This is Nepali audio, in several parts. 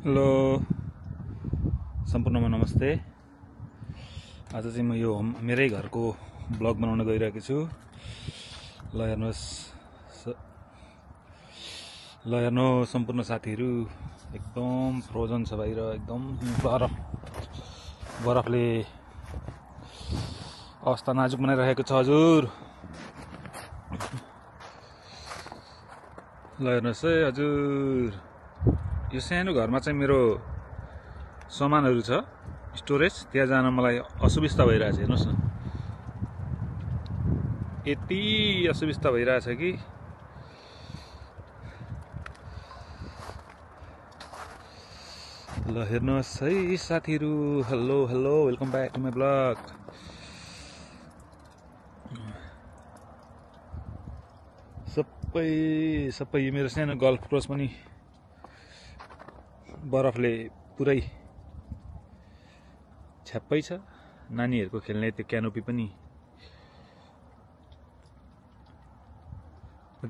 हेलो सम्पूर्णमा नमस्ते। आज चाहिँ म यो मेरै घरको ब्लग बनाउन गइरहेको छु। ल हेर्नु सम्पूर्ण साथीहरू, एकदम फ्रोजन छ बाहिर, एकदम बरफले अवस्था नाजुक बनाइरहेको छ हजुर। ल हेर्नुहोस् है हजुर, यो सानो घरमा चाहिँ मेरो सामानहरू छ स्टोरेज, त्यहाँ जान मलाई असुविस्ता भइरहेछ। हेर्नुहोस् न, यति असुविस्ता भइरहेछ कि ल हेर्नुहोस् है साथीहरू। Hello hello, welcome back to my blog. सबै यो मेरो सानो गल्फ कोर्स पनि बरफले पुरै छ्याप्पै छ। नानीहरूको खेल्ने त्यो क्यानोपी पनि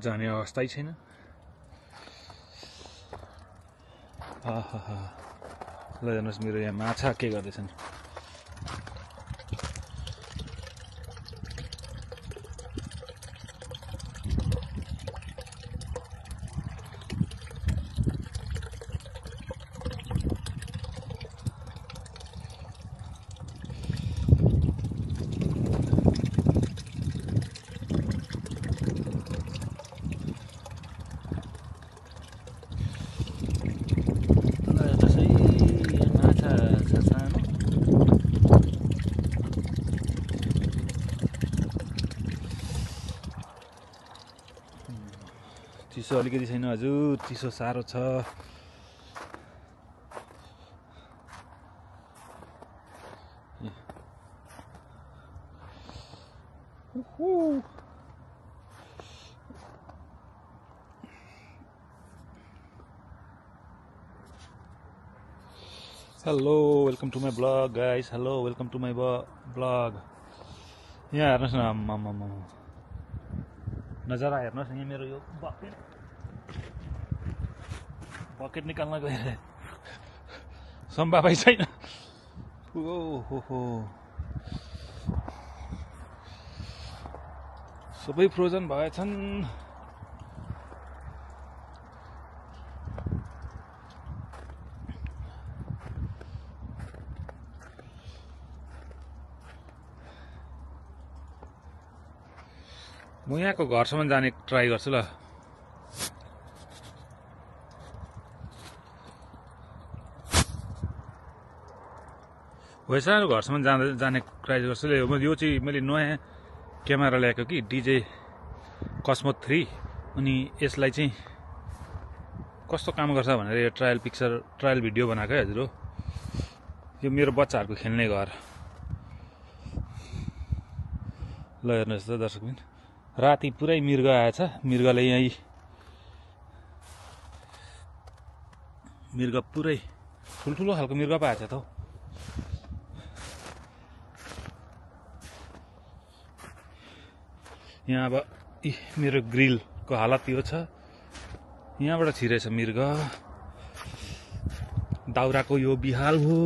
जाने अवस्थै छैन। ल हेर्नुहोस् मेरो यहाँ माछा के गर्दैछन्। चिसो अलिकति छैन हजुर, चिसो साह्रो छ। Hello, welcome to my blog guys. Hello, welcome to my blog. यहाँ हेर्नुहोस् न, नजारा हेर्नुहोस् न। यहाँ मेरो यो बकेट निकाल्न गएर सम्भावै छैन। ओहो, सबै फ्रोजन भएछन्। म यहाँको घरसम्म जाने ट्राई गर्छु ल। सानो घरसम्म जाने ट्राई गर्छु ल। यो चाहिँ मैले नयाँ क्यामेरा ल्याएको कि, डिजे कस्मो 3। अनि यसलाई चाहिँ कस्तो काम गर्छ भनेर यो ट्रायल भिडियो बनाएको है हजुर हो। यो मेरो बच्चाहरूको खेल्ने घर। ल हेर्नुहोस् त दर्शकबिन, राति पुरै मृग आएछ। मृगले मृग पुरै ठुल्ठुलो खालको मृग पो आएछ त हौ। यहाँ अब मेरो ग्रिलको हालत यो छ। यहाँबाट छिरेछ मृग। दाउराको यो बिहाल हो।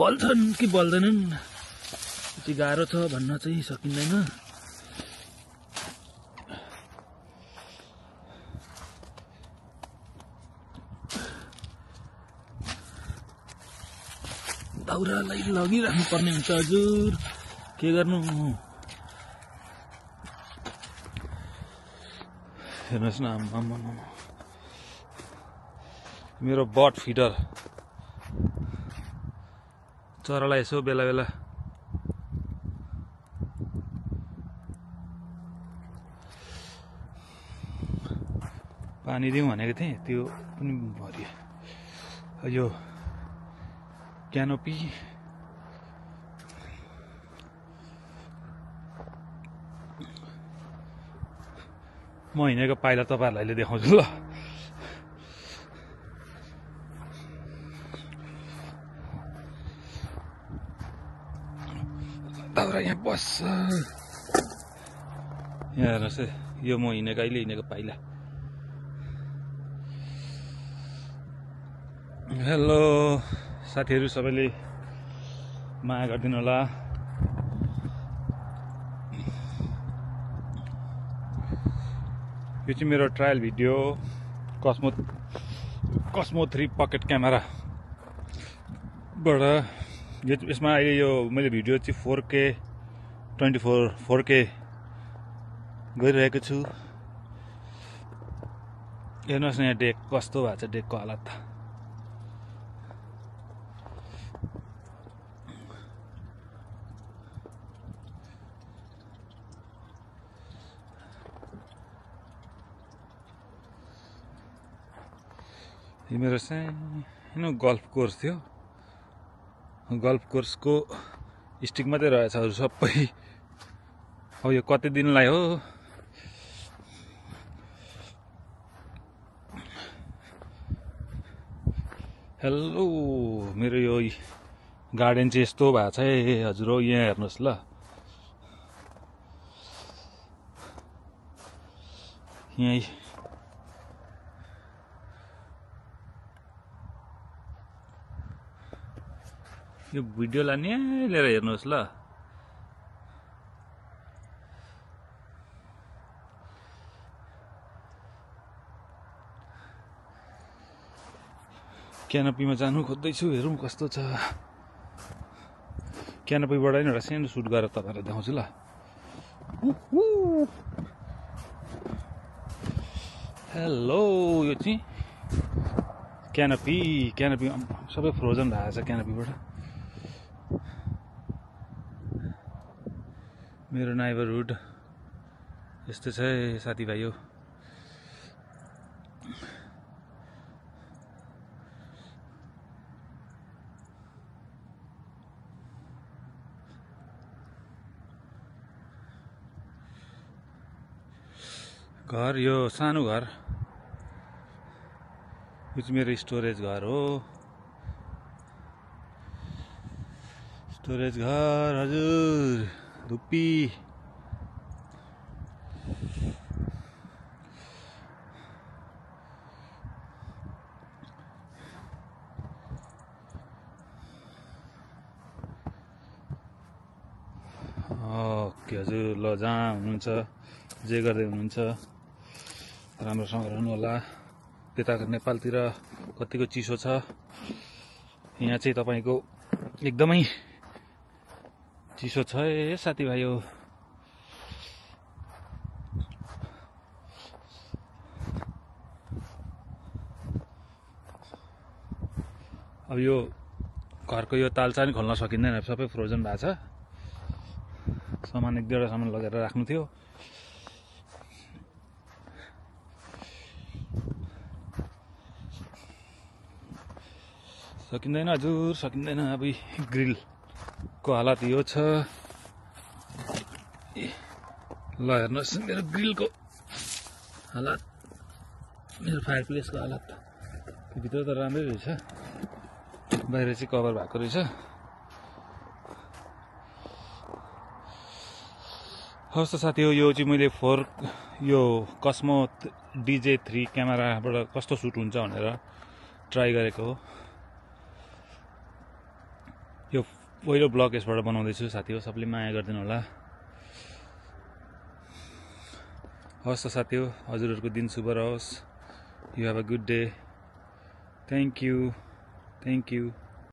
बल्छन् कि बल्दैनन्, यति गाह्रो छ भन्न चाहिँ सकिँदैन। दाउरालाई लगिराख्नु पर्ने हुन्छ हजुर, के गर्नु। हेर्नुहोस् न, मेरो बट फिडर चरालाई यसो बेला बेला पानी दिउँ भनेको थिएँ, त्यो पनि भरियो। यो क्यानोपी म हिँडेको पाइला तपाईँहरूलाई अहिले देखाउँछु ल। दाउरा यहाँ बस्छ। यहाँ हेर्नुहोस्, यो म हिँडेको अहिले हिँडेको पाइला। हेलो साथीहरू सबैले माया गरिदिनु होला। यो चाहिँ मेरो ट्रायल भिडियो कस्मो 3 पकेट क्यामेराबाट। यसमा अहिले यो मैले भिडियो चाहिँ 4K 4K गरिरहेको छु। हेर्नुहोस् न यहाँ डेक कस्तो भएको छ, डेकको हालत। यो मेरो सानो गल्फ कोर्स थियो। गल्फ कोर्सको स्टिक मात्रै रहेछ, अरू सबै अब यो कति दिनलाई हो। हेलो, मेरो यो गार्डन चाहिँ यस्तो भएको छ है हजुर। हो यहाँ हेर्नुहोस् ल, यहीँ यो भिडियोलाई न्यालेर हेर्नुहोस् ल। क्यानोपीमा जानु खोज्दैछु, हेरौँ कस्तो छ। क्यानोपीबाट नि एउटा सानो सुट गरेर तपाईँलाई देखाउँछु ल। हेलो, यो चाहिँ क्यानोपी सबै फ्रोजन भएको छ क्यानोपीबाट। मेरो नाइबरहुड यस्तो छ है साथीभाइ। हो घर, यो सानो घर, यो चाहिँ मेरो स्टोरेज घर हो। स्टोरेज घर हजुर, धुप्पी। ओके हजुर, ल जहाँ हुनुहुन्छ जे गर्दै हुनुहुन्छ राम्रोसँग रहनु होला। त्यता नेपालतिर कतिको चिसो छ, यहाँ चाहिँ तपाईँको एकदमै चिसो छ है साथीभाइ। हो अब यो घरको यो तालचा नि खोल्न सकिँदैन, सबै फ्रोजन भएको छ। सामान एक दुईवटा सामान लगेर राख्नु थियो। सकिँदैन हजुर, सकिँदैन। अब ग्रिलको हालत यो छ। ल हेर्नुहोस् मेरो ग्रिलको हालत, मेरो फायर प्लेसको हालत। भित्र त राम्रै रहेछ, बाहिर चाहिँ कभर भएको रहेछ। हवस् त साथी हो, यो चाहिँ मैले यो कस्मो DJ3 क्यामेराबाट कस्तो सुट हुन्छ भनेर ट्राई गरेको हो। यो पहिलो ब्लग यसबाट बनाउँदैछु साथी हो, सबले माया गरिदिनु होला। हवस् त साथी हो, हजुरहरूको दिन शुभ रहोस्। You have a good day. Thank you.